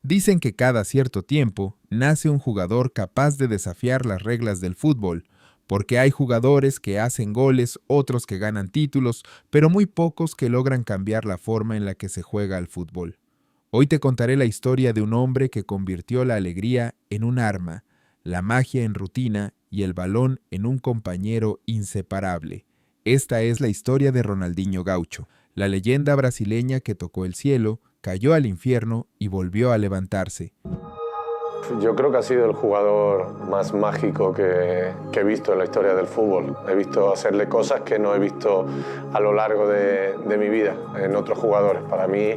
Dicen que cada cierto tiempo nace un jugador capaz de desafiar las reglas del fútbol, porque hay jugadores que hacen goles, otros que ganan títulos, pero muy pocos que logran cambiar la forma en la que se juega al fútbol. Hoy te contaré la historia de un hombre que convirtió la alegría en un arma, la magia en rutina y el balón en un compañero inseparable. Esta es la historia de Ronaldinho Gaucho, la leyenda brasileña que tocó el cielo, cayó al infierno y volvió a levantarse. Yo creo que ha sido el jugador más mágico que he visto en la historia del fútbol. He visto hacerle cosas que no he visto a lo largo de mi vida en otros jugadores. Para mí,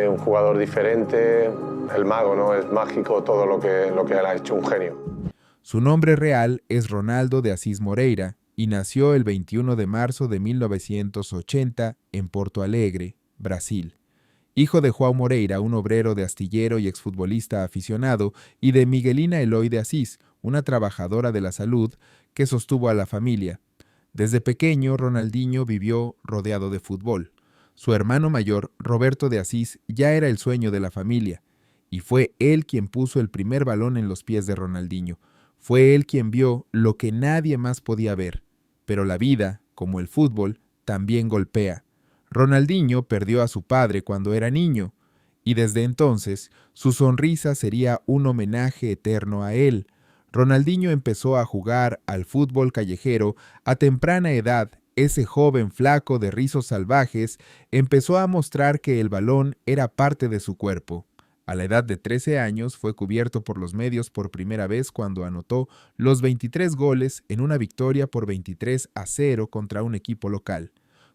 un jugador diferente, el mago, ¿no? Es mágico todo lo que él ha hecho, un genio. Su nombre real es Ronaldo de Assis Moreira y nació el 21 de marzo de 1980 en Porto Alegre, Brasil. Hijo de João Moreira, un obrero de astillero y exfutbolista aficionado, y de Miguelina Eloy de Assis, una trabajadora de la salud que sostuvo a la familia. Desde pequeño, Ronaldinho vivió rodeado de fútbol. Su hermano mayor, Roberto de Assis, ya era el sueño de la familia, y fue él quien puso el primer balón en los pies de Ronaldinho. Fue él quien vio lo que nadie más podía ver. Pero la vida, como el fútbol, también golpea. Ronaldinho perdió a su padre cuando era niño, y desde entonces su sonrisa sería un homenaje eterno a él. Ronaldinho empezó a jugar al fútbol callejero a temprana edad. Ese joven flaco de rizos salvajes empezó a mostrar que el balón era parte de su cuerpo. A la edad de 13 años fue cubierto por los medios por primera vez cuando anotó los 23 goles en una victoria por 23-0 contra un equipo local,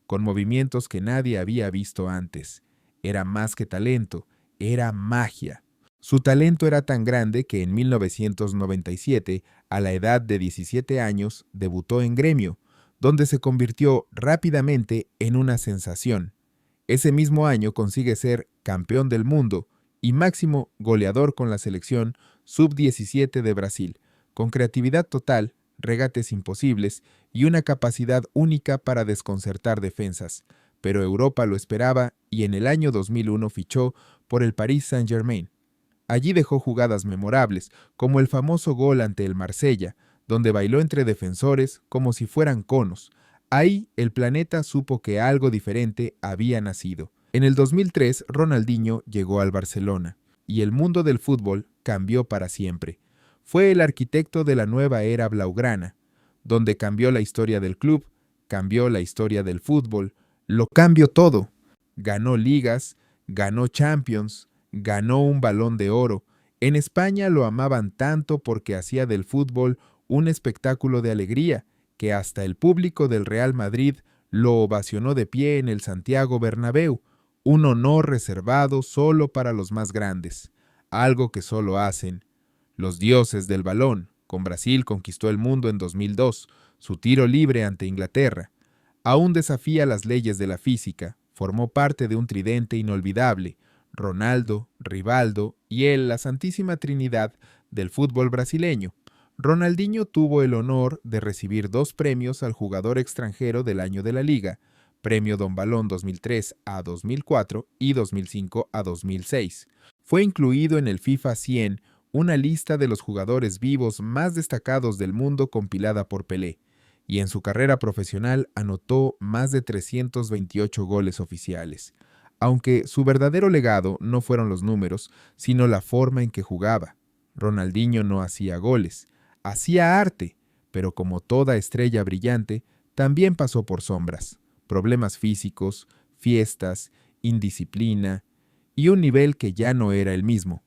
con movimientos que nadie había visto antes. Era más que talento, era magia. Su talento era tan grande que en 1997, a la edad de 17 años, debutó en Gremio, donde se convirtió rápidamente en una sensación. Ese mismo año consigue ser campeón del mundo y máximo goleador con la selección sub-17 de Brasil, con creatividad total, regates imposibles y una capacidad única para desconcertar defensas. Pero Europa lo esperaba y en el año 2001 fichó por el Paris Saint-Germain. Allí dejó jugadas memorables, como el famoso gol ante el Marsella, donde bailó entre defensores como si fueran conos. Ahí el planeta supo que algo diferente había nacido. En el 2003, Ronaldinho llegó al Barcelona, y el mundo del fútbol cambió para siempre. Fue el arquitecto de la nueva era blaugrana, donde cambió la historia del club, cambió la historia del fútbol, lo cambió todo. Ganó ligas, ganó Champions, ganó un Balón de Oro. En España lo amaban tanto porque hacía del fútbol un espectáculo de alegría, que hasta el público del Real Madrid lo ovacionó de pie en el Santiago Bernabéu, un honor reservado solo para los más grandes, algo que solo hacen los dioses del balón. Con Brasil conquistó el mundo en 2002, su tiro libre ante Inglaterra. Aún desafía las leyes de la física, formó parte de un tridente inolvidable, Ronaldo, Rivaldo y él, la Santísima Trinidad del fútbol brasileño. Ronaldinho tuvo el honor de recibir 2 premios al jugador extranjero del año de la liga, Premio Don Balón 2003 a 2004 y 2005 a 2006. Fue incluido en el FIFA 100, una lista de los jugadores vivos más destacados del mundo compilada por Pelé, y en su carrera profesional anotó más de 328 goles oficiales. Aunque su verdadero legado no fueron los números, sino la forma en que jugaba. Ronaldinho no hacía goles, hacía arte, pero como toda estrella brillante, también pasó por sombras. Problemas físicos, fiestas, indisciplina y un nivel que ya no era el mismo.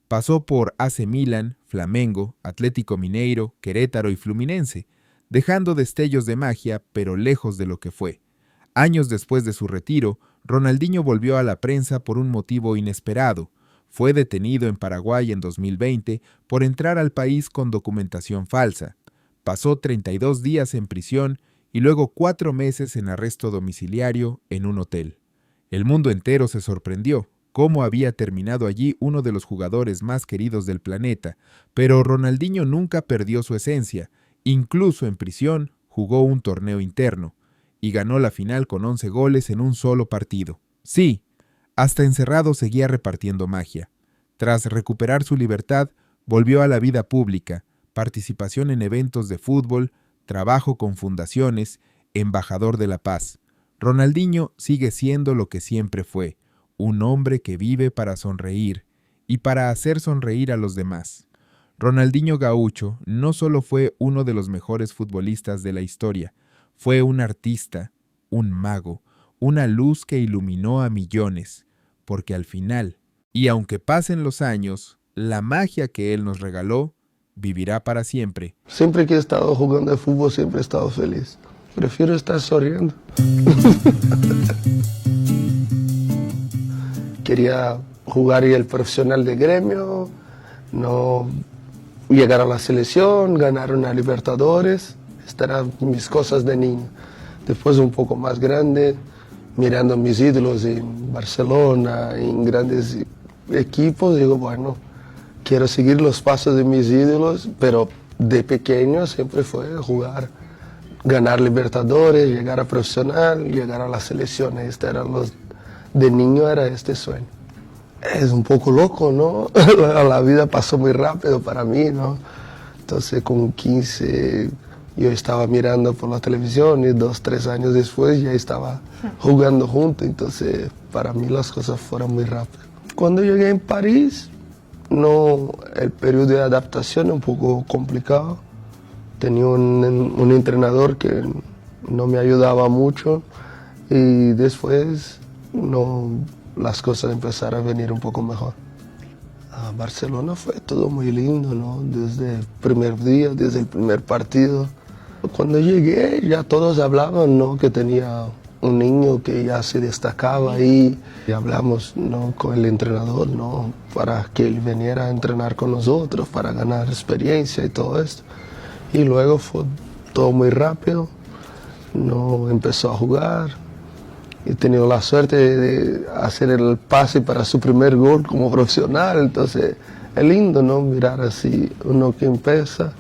Pasó por AC Milan, Flamengo, Atlético Mineiro, Querétaro y Fluminense, dejando destellos de magia, pero lejos de lo que fue. Años después de su retiro, Ronaldinho volvió a la prensa por un motivo inesperado. Fue detenido en Paraguay en 2020 por entrar al país con documentación falsa. Pasó 32 días en prisión y luego 4 meses en arresto domiciliario en un hotel. El mundo entero se sorprendió cómo había terminado allí uno de los jugadores más queridos del planeta, pero Ronaldinho nunca perdió su esencia. Incluso en prisión jugó un torneo interno y ganó la final con 11 goles en un solo partido. Sí, hasta encerrado seguía repartiendo magia. Tras recuperar su libertad, volvió a la vida pública, participación en eventos de fútbol, trabajo con fundaciones, embajador de la paz. Ronaldinho sigue siendo lo que siempre fue, un hombre que vive para sonreír y para hacer sonreír a los demás. Ronaldinho Gaúcho no solo fue uno de los mejores futbolistas de la historia, fue un artista, un mago, una luz que iluminó a millones, porque al final, y aunque pasen los años, la magia que él nos regaló vivirá para siempre. Siempre que he estado jugando al fútbol, siempre he estado feliz. Prefiero estar sonriendo. Quería jugar y el profesional de gremio, no llegar a la selección, ganar una Libertadores. Estas eran mis cosas de niño. Después un poco más grande, mirando a mis ídolos en Barcelona, en grandes equipos, digo, bueno, quiero seguir los pasos de mis ídolos, pero de pequeño siempre fue jugar, ganar Libertadores, llegar a profesional, llegar a la selección. De niño era este sueño. Es un poco loco, ¿no? La vida pasó muy rápido para mí, ¿no? Entonces con 15 yo estaba mirando por la televisión y 2, 3 años después ya estaba jugando juntos. Entonces para mí las cosas fueron muy rápidas. Cuando llegué en París, no, el periodo de adaptación es un poco complicado. Tenía un entrenador que no me ayudaba mucho y después las cosas empezaron a venir un poco mejor. A Barcelona fue todo muy lindo, ¿no? Desde el primer día, desde el primer partido. Cuando llegué ya todos hablaban, ¿no? Que tenía un niño que ya se destacaba ahí. Y hablamos, ¿no? Con el entrenador, ¿no? Para que él viniera a entrenar con nosotros, para ganar experiencia y todo esto. Y luego fue todo muy rápido, no empezó a jugar. He tenido la suerte de hacer el pase para su primer gol como profesional. Entonces es lindo, ¿no? Mirar así uno que empieza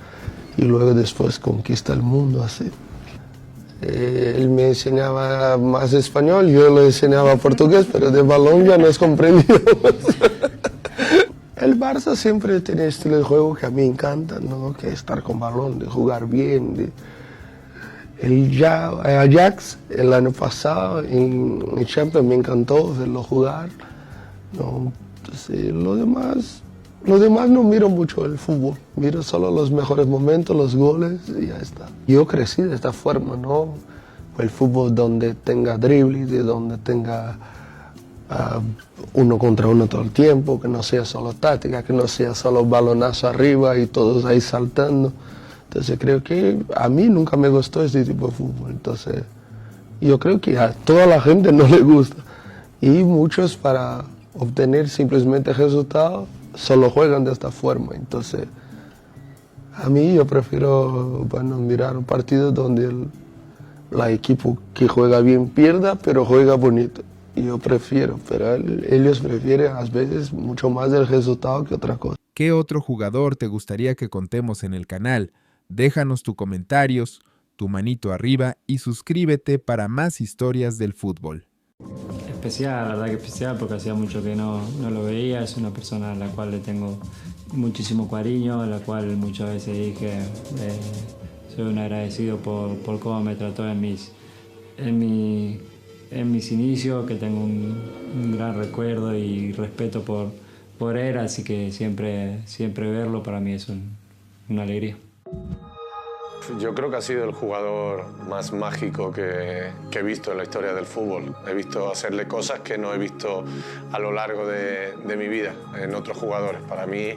y luego después conquista el mundo así. Él me enseñaba más español, yo le enseñaba portugués, pero de balón ya nos comprendíamos. El Barça siempre tiene estilo de juego que a mí me encanta, ¿no? Que es estar con balón, de jugar bien. El Ajax, el año pasado, en Champions, me encantó verlo jugar. No, entonces, lo demás no miro mucho el fútbol. Miro solo los mejores momentos, los goles y ya está. Yo crecí de esta forma, ¿no? El fútbol donde tenga dribbling, donde tenga uno contra uno todo el tiempo, que no sea solo táctica, que no sea solo balonazo arriba y todos ahí saltando. Entonces creo que a mí nunca me gustó este tipo de fútbol. Entonces yo creo que a toda la gente no le gusta. Y muchos para obtener simplemente resultados solo juegan de esta forma. Entonces a mí yo prefiero, bueno, mirar un partido donde el equipo que juega bien pierda, pero juega bonito. Yo prefiero, pero ellos prefieren a veces mucho más el resultado que otra cosa. ¿Qué otro jugador te gustaría que contemos en el canal? Déjanos tus comentarios, tu manito arriba y suscríbete para más historias del fútbol. Especial, la verdad que especial, porque hacía mucho que no lo veía. Es una persona a la cual le tengo muchísimo cariño, a la cual muchas veces dije soy un agradecido por cómo me trató en mis inicios, que tengo un gran recuerdo y respeto por él, así que siempre verlo para mí es una alegría. Yo creo que ha sido el jugador más mágico que he visto en la historia del fútbol. He visto hacerle cosas que no he visto a lo largo de mi vida en otros jugadores. Para mí,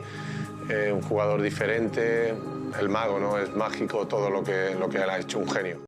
un jugador diferente, el mago, ¿no? Es mágico todo lo que él ha hecho, un genio.